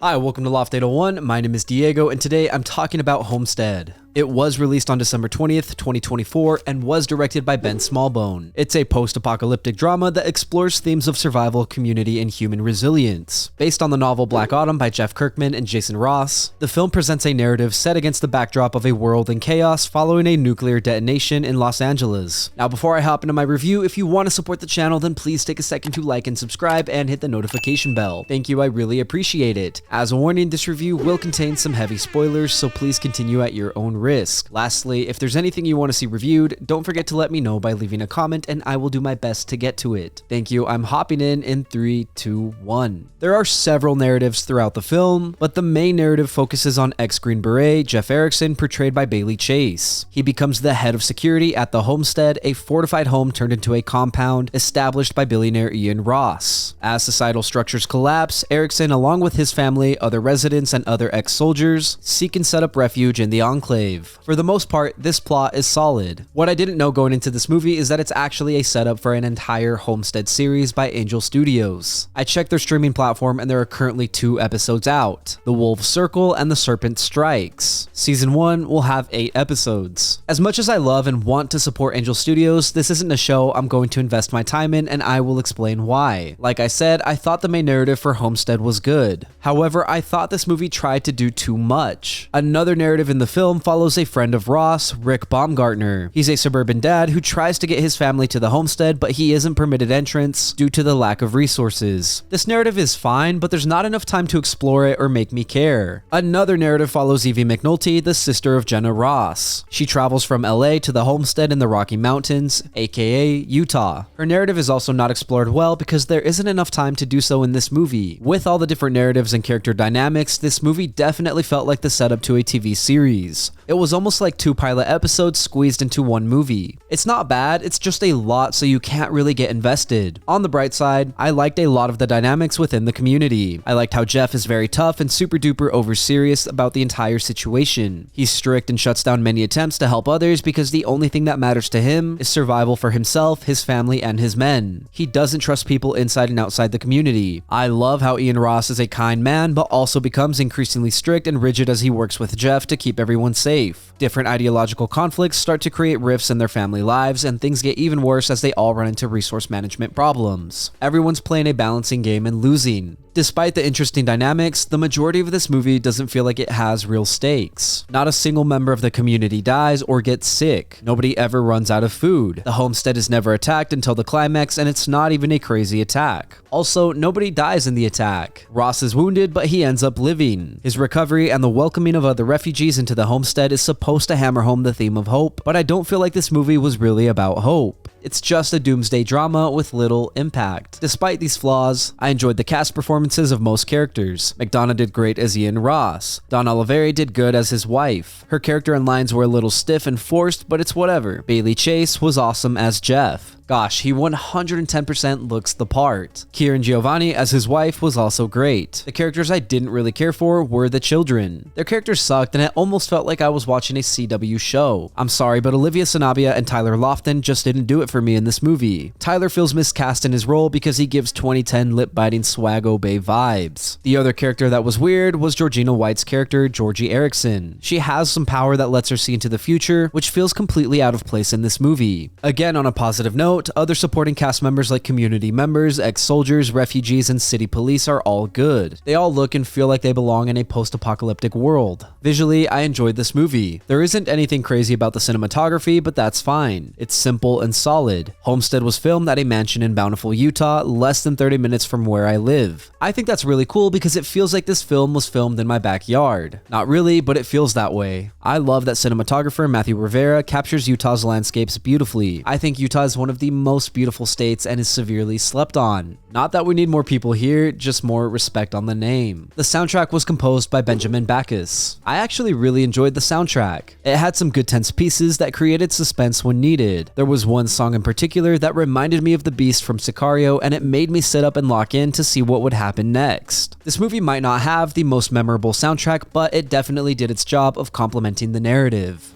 Hi, welcome to Loft 801. My name is Diego, and today I'm talking about Homestead. It was released on December 20th, 2024, and was directed by Ben Smallbone. It's a post-apocalyptic drama that explores themes of survival, community, and human resilience. Based on the novel Black Autumn by Jeff Kirkman and Jason Ross, the film presents a narrative set against the backdrop of a world in chaos following a nuclear detonation in Los Angeles. Now, before I hop into my review, if you want to support the channel, then please take a second to like and subscribe and hit the notification bell. Thank you, I really appreciate it. As a warning, this review will contain some heavy spoilers, so please continue at your own risk. Lastly, if there's anything you want to see reviewed, don't forget to let me know by leaving a comment and I will do my best to get to it. Thank you. I'm hopping in 3, 2, 1. There are several narratives throughout the film, but the main narrative focuses on ex-Green Beret Jeff Erickson, portrayed by Bailey Chase. He becomes the head of security at the Homestead, a fortified home turned into a compound established by billionaire Ian Ross. As societal structures collapse, Erickson, along with his family, other residents, and other ex-soldiers, seek and set up refuge in the Enclave. For the most part, this plot is solid. What I didn't know going into this movie is that it's actually a setup for an entire Homestead series by Angel Studios. I checked their streaming platform and there are currently 2 episodes out, The Wolves Circle and The Serpent Strikes. Season 1 will have 8 episodes. As much as I love and want to support Angel Studios, this isn't a show I'm going to invest my time in, and I will explain why. Like I said, I thought the main narrative for Homestead was good. However, I thought this movie tried to do too much. Another narrative in the film follows a friend of Ross, Rick Baumgartner. He's a suburban dad who tries to get his family to the homestead, but he isn't permitted entrance due to the lack of resources. This narrative is fine, but there's not enough time to explore it or make me care. Another narrative follows Evie McNulty, the sister of Jenna Ross. She travels from LA to the homestead in the Rocky Mountains, aka Utah. Her narrative is also not explored well because there isn't enough time to do so in this movie. With all the different narratives and character dynamics, this movie definitely felt like the setup to a TV series. It was almost like 2 pilot episodes squeezed into one movie. It's not bad, it's just a lot, so you can't really get invested. On the bright side, I liked a lot of the dynamics within the community. I liked how Jeff is very tough and super duper over serious about the entire situation. He's strict and shuts down many attempts to help others because the only thing that matters to him is survival for himself, his family, and his men. He doesn't trust people inside and outside the community. I love how Ian Ross is a kind man, but also becomes increasingly strict and rigid as he works with Jeff to keep everyone safe. Different ideological conflicts start to create rifts in their family lives, and things get even worse as they all run into resource management problems. Everyone's playing a balancing game and losing. Despite the interesting dynamics, the majority of this movie doesn't feel like it has real stakes. Not a single member of the community dies or gets sick. Nobody ever runs out of food. The homestead is never attacked until the climax, and it's not even a crazy attack. Also, nobody dies in the attack. Ross is wounded, but he ends up living. His recovery and the welcoming of other refugees into the homestead is supposed to hammer home the theme of hope, but I don't feel like this movie was really about hope. It's just a doomsday drama with little impact. Despite these flaws, I enjoyed the cast performances of most characters. McDonough did great as Ian Ross. Don Olivieri did good as his wife. Her character and lines were a little stiff and forced, but it's whatever. Bailey Chase was awesome as Jeff. Gosh, he 110% looks the part. Kearran Giovanni as his wife was also great. The characters I didn't really care for were the children. Their characters sucked and it almost felt like I was watching a CW show. I'm sorry, but Olivia Sanabia and Tyler Lofton just didn't do it for me in this movie. Tyler feels miscast in his role because he gives 2010 lip-biting swag obey vibes. The other character that was weird was Georgina White's character, Georgie Erickson. She has some power that lets her see into the future, which feels completely out of place in this movie. Again, on a positive note, other supporting cast members like community members, ex-soldiers, refugees, and city police are all good. They all look and feel like they belong in a post-apocalyptic world. Visually, I enjoyed this movie. There isn't anything crazy about the cinematography, but that's fine. It's simple and solid. Homestead was filmed at a mansion in Bountiful, Utah, less than 30 minutes from where I live. I think that's really cool because it feels like this film was filmed in my backyard. Not really, but it feels that way. I love that cinematographer Matthew Rivera captures Utah's landscapes beautifully. I think Utah is one of the most beautiful states and is severely slept on. Not that we need more people here, just more respect on the name. The soundtrack was composed by Benjamin Backus. I actually really enjoyed the soundtrack. It had some good tense pieces that created suspense when needed. There was one song in particular that reminded me of the Beast from Sicario, and it made me sit up and lock in to see what would happen next. This movie might not have the most memorable soundtrack, but it definitely did its job of complementing the narrative.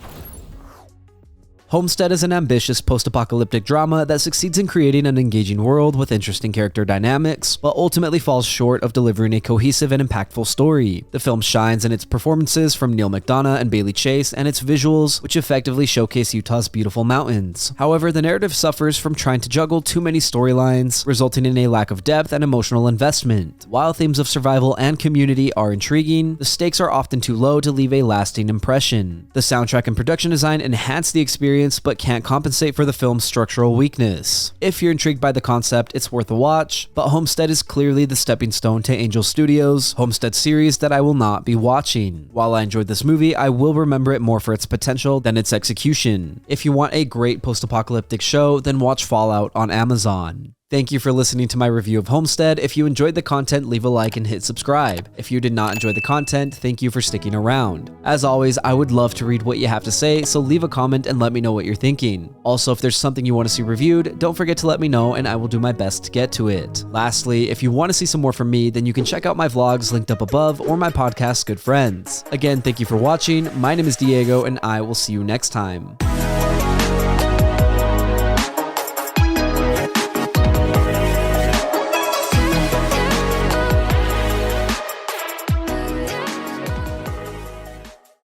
Homestead is an ambitious post-apocalyptic drama that succeeds in creating an engaging world with interesting character dynamics, but ultimately falls short of delivering a cohesive and impactful story. The film shines in its performances from Neal McDonough and Bailey Chase and its visuals, which effectively showcase Utah's beautiful mountains. However, the narrative suffers from trying to juggle too many storylines, resulting in a lack of depth and emotional investment. While themes of survival and community are intriguing, the stakes are often too low to leave a lasting impression. The soundtrack and production design enhance the experience but can't compensate for the film's structural weakness. If you're intrigued by the concept, it's worth a watch, but Homestead is clearly the stepping stone to Angel Studios' Homestead series that I will not be watching. While I enjoyed this movie, I will remember it more for its potential than its execution. If you want a great post-apocalyptic show, then watch Fallout on Amazon. Thank you for listening to my review of Homestead. If you enjoyed the content, leave a like and hit subscribe. If you did not enjoy the content, thank you for sticking around. As always, I would love to read what you have to say, so leave a comment and let me know what you're thinking. Also, if there's something you want to see reviewed, don't forget to let me know and I will do my best to get to it. Lastly, if you want to see some more from me, then you can check out my vlogs linked up above or my podcast, Good Friends. Again, thank you for watching. My name is Diego and I will see you next time.